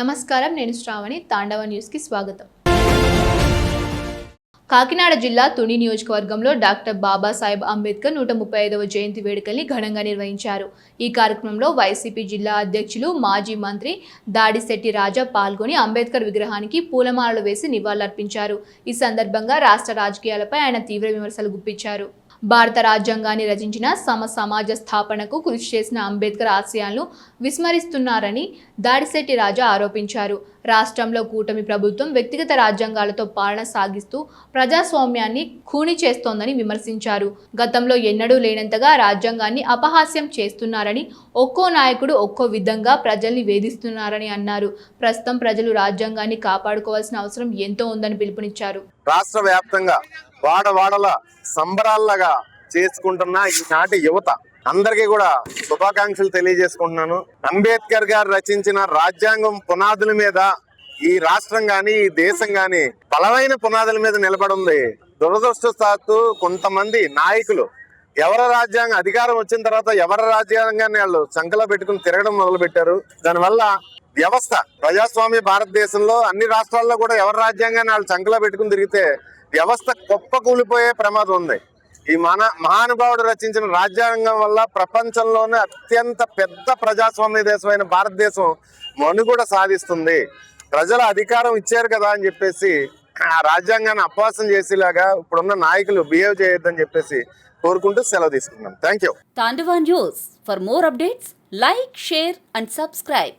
నమస్కారం, నేను శ్రావణి. తాండవ న్యూస్కి స్వాగతం. కాకినాడ జిల్లా తుని నియోజకవర్గంలో డాక్టర్ బాబాసాహెబ్ అంబేద్కర్ 135వ జయంతి వేడుకల్ని ఘనంగా నిర్వహించారు. ఈ కార్యక్రమంలో వైసీపీ జిల్లా అధ్యక్షులు, మాజీ మంత్రి దాడిశెట్టి రాజా పాల్గొని అంబేద్కర్ విగ్రహానికి పూలమాలలు వేసి నివాళులర్పించారు. ఈ సందర్భంగా రాష్ట్ర రాజకీయాలపై ఆయన తీవ్ర విమర్శలు గుప్పించారు. భారత రాజ్యాంగాన్ని రచించిన సమాజ స్థాపనకు కృషి చేసిన అంబేద్కర్ ఆశయాలను విస్మరిస్తున్నారని దాడిశెట్టి రాజా ఆరోపించారు. రాష్ట్రంలో కూటమి ప్రభుత్వం వ్యక్తిగత రాజ్యాంగాలతో పాలన సాగిస్తూ ప్రజాస్వామ్యాన్ని ఖూనీ చేస్తోందని విమర్శించారు. గతంలో ఎన్నడూ లేనంతగా రాజ్యాంగాన్ని అపహాస్యం చేస్తున్నారని, ఒక్కో నాయకుడు ఒక్కో విధంగా ప్రజల్ని వేధిస్తున్నారని అన్నారు. ప్రస్తుతం ప్రజలు రాజ్యాంగాన్ని కాపాడుకోవాల్సిన అవసరం ఎంతో ఉందని పిలుపునిచ్చారు. రాష్ట్ర వ్యాప్తంగా వాడవాడల సంబరాల్లాగా చేసుకుంటున్న ఈనాటి యువత అందరికీ కూడా శుభాకాంక్షలు తెలియజేసుకుంటున్నాను. అంబేద్కర్ గారు రచించిన రాజ్యాంగం పునాదుల మీద ఈ రాష్ట్రం గాని, ఈ దేశం గాని బలమైన పునాదుల మీద నిలబడి ఉంది. దురదృష్టవశాత్తు కొంతమంది నాయకులు ఎవరి రాజ్యాంగం అధికారం వచ్చిన తర్వాత ఎవరి రాజ్యాంగాన్ని వాళ్ళు సంకలో పెట్టుకుని తిరగడం మొదలు పెట్టారు. దానివల్ల వ్యవస్థ, ప్రజాస్వామ్య భారతదేశంలో అన్ని రాష్ట్రాల్లో కూడా ఎవరి రాజ్యాంగాన్ని వాళ్ళు సంకలో పెట్టుకుని తిరిగితే వ్యవస్థ కుప్ప కూలిపోయే ప్రమాదం ఉంది. ఈ మహానుభావుడు రచించిన రాజ్యాంగం వల్ల ప్రపంచంలోనే అత్యంత పెద్ద ప్రజాస్వామ్య దేశమైన భారతదేశం మనుగడ సాధిస్తుంది. ప్రజల అధికారం ఇచ్చారు కదా అని చెప్పేసి ఆ రాజ్యాంగాన్ని అపహాస్యం చేసేలాగా ఇప్పుడున్న నాయకులు బిహేవ్ చేయొద్దని చెప్పేసి కోరుకుంటూ సెలవు తీసుకున్నాం. Thank you. Tandava news. For more updates, like, share and subscribe.